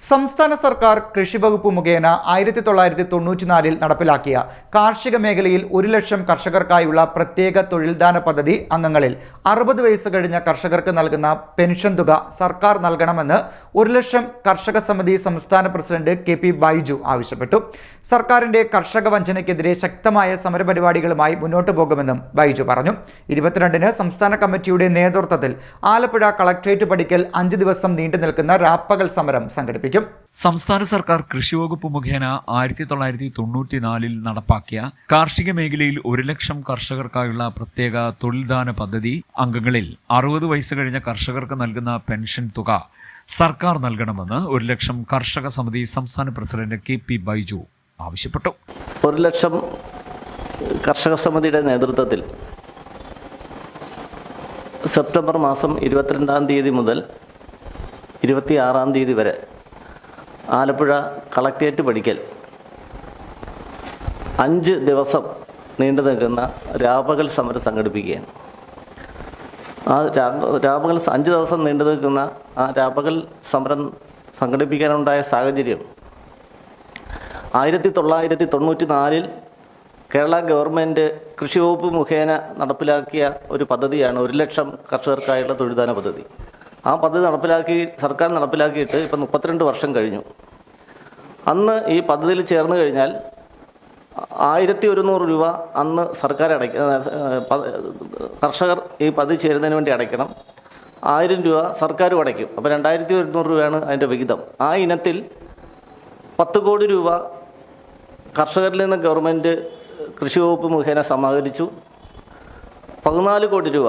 സംസ്ഥാന സർക്കാർ കൃഷി വകുപ്പ് മുഖേന 1994 നടപ്പിലാക്കിയ കാർഷിക മേഖലയിൽ 1 ലക്ഷം കർഷകർക്കായുള്ള പ്രത്യേക തൊഴിൽദാന പദ്ധതി അംഗങ്ങളിൽ 60 വയസ്സ് കഴിഞ്ഞ കർഷകർക്ക് നൽകുന്ന പെൻഷൻ തുക സർക്കാർ നൽകണമെന്ന് 1 ലക്ഷം കർഷക സമിതി സംസ്ഥാന പ്രസിഡന്റ് കെ.പി. ബൈജു ആവശ്യപ്പെട്ടു. സർക്കാരിന്റെ കർഷക വഞ്ചനയ്ക്കെതിരെ ശക്തമായ സമരപരിപാടികളുമായി മുന്നോട്ടു പോകുമെന്നും ബൈജു പറഞ്ഞു. 22-ന് സംസ്ഥാന കമ്മിറ്റിയുടെ നേതൃത്വത്തിൽ ആലപ്പുഴ കളക്ട്രേറ്റ് പടിക്കൽ 5 ദിവസം നീണ്ടു നിൽക്കുന്ന രാപ്പകൽ സമരം സംഘടിപ്പിക്കും. സംസ്ഥാന സർക്കാർ കൃഷി വകുപ്പ് മുഖേന 1994 നടപ്പാക്കിയ കാർഷിക മേഖലയിൽ 1 ലക്ഷം കർഷകർക്കായുള്ള പ്രത്യേക തൊഴിൽദാന പദ്ധതി അംഗങ്ങളിൽ 60 വയസ്സ് കഴിഞ്ഞ കർഷകർക്ക് നൽകുന്ന പെൻഷൻ തുക സർക്കാർ നൽകണമെന്ന് 1 ലക്ഷം കർഷക സമിതി സംസ്ഥാന പ്രസിഡന്റ് കെ.പി. ബൈജു ആവശ്യപ്പെട്ടു. 1 ലക്ഷം കർഷക സമിതിയുടെ നേതൃത്വത്തിൽ സെപ്റ്റംബർ മാസം 22-ാം തീയതി മുതൽ 26-ാം തീയതി വരെ ആലപ്പുഴ കളക്ട്രേറ്റ് പടിക്കൽ 5 ദിവസം നീണ്ടു നിൽക്കുന്ന രാപകൽ സമരം സംഘടിപ്പിക്കുകയാണ്. ആ രാപകൽ 5 ദിവസം നീണ്ടു നിൽക്കുന്ന ആ രാപകൽ സമരം സംഘടിപ്പിക്കാനുണ്ടായ സാഹചര്യം 1994 കേരള ഗവൺമെൻറ് കൃഷി വകുപ്പ് മുഖേന നടപ്പിലാക്കിയ ഒരു പദ്ധതിയാണ് 1 ലക്ഷം കർഷകർക്കായുള്ള തൊഴിൽദാന പദ്ധതി. ആ പദ്ധതി സർക്കാർ നടപ്പിലാക്കിയിട്ട് ഇപ്പം 32 വർഷം കഴിഞ്ഞു. അന്ന് ഈ പദ്ധതിയിൽ ചേർന്ന് കഴിഞ്ഞാൽ 1100 രൂപ അന്ന് സർക്കാർ കർഷകർ ഈ പദ്ധതി ചേരുന്നതിന് വേണ്ടി അടയ്ക്കണം. 1000 രൂപ സർക്കാരും അടയ്ക്കും. അപ്പോൾ 2100 രൂപയാണ് അതിൻ്റെ വിഹിതം. ആ ഇനത്തിൽ 10 കോടി രൂപ കർഷകരിൽ നിന്ന് ഗവൺമെൻറ് കൃഷി വകുപ്പ് മുഖേന സമാഹരിച്ചു. 14 കോടി രൂപ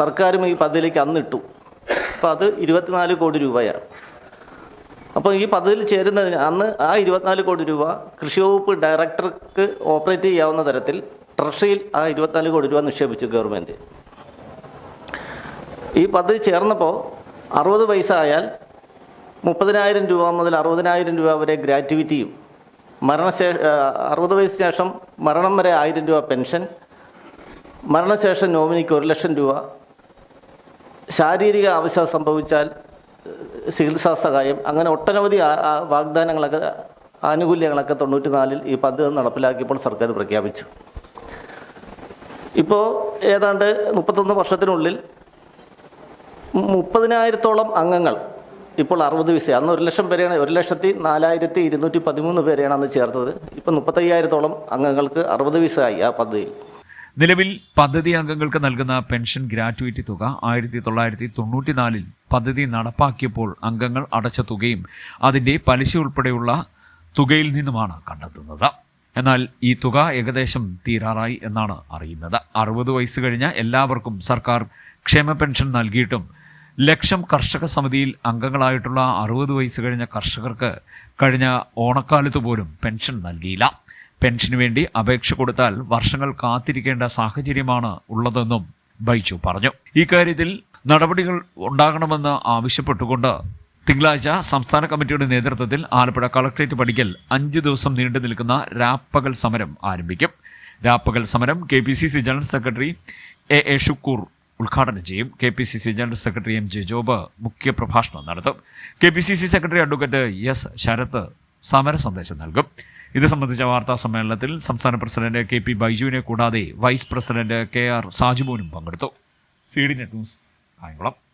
സർക്കാരും ഈ പദ്ധതിയിലേക്ക് അന്നിട്ടു. അപ്പോൾ അത് 24 കോടി രൂപയാണ്. അപ്പോൾ ഈ പദ്ധതിയിൽ ചേരുന്നതിന് അന്ന് ആ 24 കോടി രൂപ കൃഷി വകുപ്പ് ഡയറക്ടർക്ക് ഓപ്പറേറ്റ് ചെയ്യാവുന്ന തരത്തിൽ ട്രഷറിയിൽ ആ 24 കോടി രൂപ നിക്ഷേപിച്ചു ഗവൺമെൻറ്. ഈ പദ്ധതി ചേർന്നപ്പോൾ 60 വയസ്സായാൽ 30,000 രൂപ മുതൽ 60,000 രൂപ വരെ ഗ്രാറ്റുവിറ്റിയും 60 വയസ്സിന് ശേഷം മരണം വരെ 1000 രൂപ പെൻഷൻ, മരണശേഷം നോമിനിക്ക് 1 ലക്ഷം രൂപ, ശാരീരിക അവശത സംഭവിച്ചാൽ ചികിത്സാ സഹായം, അങ്ങനെ ഒട്ടനവധി വാഗ്ദാനങ്ങളൊക്കെ ആനുകൂല്യങ്ങളൊക്കെ 94 ഈ പദ്ധതി നടപ്പിലാക്കിയപ്പോൾ സർക്കാർ പ്രഖ്യാപിച്ചു. ഇപ്പോൾ ഏതാണ്ട് 31 വർഷത്തിനുള്ളിൽ 30,000-ഓളം അംഗങ്ങൾ ഇപ്പോൾ 60 വയസ്സ്. അന്ന് 1 ലക്ഷം പേരെയാണ്, 1,04,213 പേരെയാണ് അന്ന് ചേർത്തത്. ഇപ്പം 35,000-ഓളം അംഗങ്ങൾക്ക് 60 വയസ്സായി ആ പദ്ധതിയിൽ. നിലവിൽ പദ്ധതി അംഗങ്ങൾക്ക് നൽകുന്ന പെൻഷൻ ഗ്രാറ്റുവിറ്റി തുക 1994 പദ്ധതി നടപ്പാക്കിയപ്പോൾ അംഗങ്ങൾ അടച്ച തുകയും അതിൻ്റെ പലിശ ഉൾപ്പെടെയുള്ള തുകയിൽ നിന്നുമാണ് കണ്ടെത്തുന്നത്. എന്നാൽ ഈ തുക ഏകദേശം തീരാറായി എന്നാണ് അറിയുന്നത്. 60 വയസ്സ് കഴിഞ്ഞ എല്ലാവർക്കും സർക്കാർ ക്ഷേമ പെൻഷൻ നൽകിയിട്ടും ലക്ഷം കർഷക സമിതിയിൽ അംഗങ്ങളായിട്ടുള്ള 60 വയസ്സ് കഴിഞ്ഞ കർഷകർക്ക് കഴിഞ്ഞ ഓണക്കാലത്ത് പോലും പെൻഷൻ നൽകിയില്ല. പെൻഷന് വേണ്ടി അപേക്ഷ കൊടുത്താൽ വർഷങ്ങൾ കാത്തിരിക്കേണ്ട സാഹചര്യമാണ് ഉള്ളതെന്നും ബൈജു പറഞ്ഞു. ഇക്കാര്യത്തിൽ നടപടികൾ ഉണ്ടാകണമെന്ന് ആവശ്യപ്പെട്ടുകൊണ്ട് തിങ്കളാഴ്ച സംസ്ഥാന കമ്മിറ്റിയുടെ നേതൃത്വത്തിൽ ആലപ്പുഴ കളക്ട്രേറ്റ് പടിക്കൽ 5 ദിവസം നീണ്ടു നിൽക്കുന്ന രാപ്പകൽ സമരം ആരംഭിക്കും. രാപ്പകൽ സമരം KPCC general secretary A Shukoor ഉദ്ഘാടനം ചെയ്യും. KPCC general secretary M J. Job മുഖ്യപ്രഭാഷണം നടത്തും. KPCC secretary advocate S. Sharath സമര സന്ദേശം നൽകും. ഇത് സംബന്ധിച്ച വാർത്താ സമ്മേളനത്തിൽ സംസ്ഥാന പ്രസിഡന്റ് കെ.പി. ബൈജുവിനെ കൂടാതെ വൈസ് പ്രസിഡന്റ് കെ.ആർ. സാജിമോനും പങ്കെടുത്തു. CDNet news Kayamkulam.